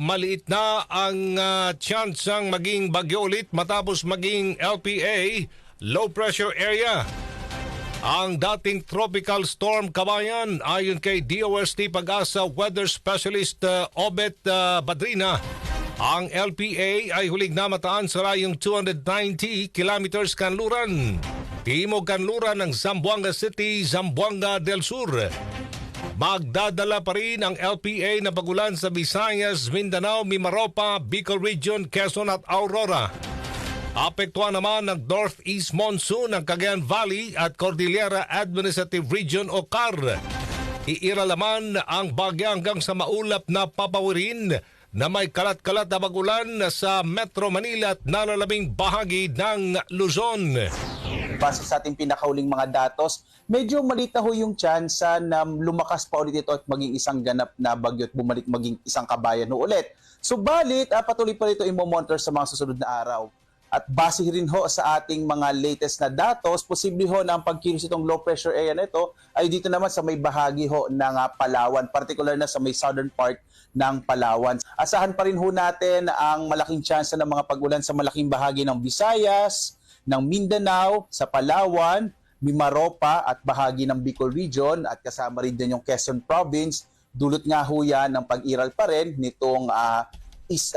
maliit na ang tsansang maging bagyo ulit matapos maging LPA, low pressure area. Ang dating tropical storm Kabayan ayon kay DOST Pag-asa Weather Specialist Obet Badrina, ang LPA ay hulig na mataan sa rayong 290 kilometers kanluran. Timog kanluran ng Zamboanga City, Zamboanga del Sur. Magdadala pa rin ang LPA na pagulan sa Visayas, Mindanao, Mimaropa, Bicol Region, Quezon at Aurora. Apektuhan naman ng Northeast Monsoon ng Cagayan Valley at Cordillera Administrative Region o CAR. Iiralaman ang bagyo hanggang sa maulap na papawirin na may kalat-kalat na bagulan sa Metro Manila at nalalabing bahagi ng Luzon. Base sa ating pinakauling mga datos, medyo maliit na ho yung tsansa na lumakas pa ulit ito at maging isang ganap na bagyo at bumalik maging isang Kabayan ho ulit. Subalit, patuloy pa rin ito i-monitor sa mga susunod na araw. At base rin ho sa ating mga latest na datos, posible ho na ang pagkilos itong low pressure area na ito ay dito naman sa may bahagi ho ng Palawan, particular na sa may southern part ng Palawan. Asahan pa rin ho natin ang malaking tsansa ng mga pag-ulan sa malaking bahagi ng Visayas, ng Mindanao, sa Palawan, Mimaropa at bahagi ng Bicol Region at kasama rin din yung Quezon Province. Dulot nga ho yan ng pag-iral pa rin nitong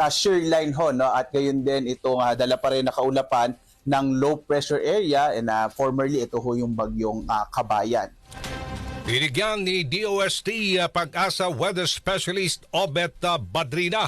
shear line ho, no? At gayon din itong dala pa rin na kaulapan ng low pressure area and formerly ito ho yung bagyong Kabayan. Binigyan ni DOST Pag-asa Weather Specialist Obet Badrina.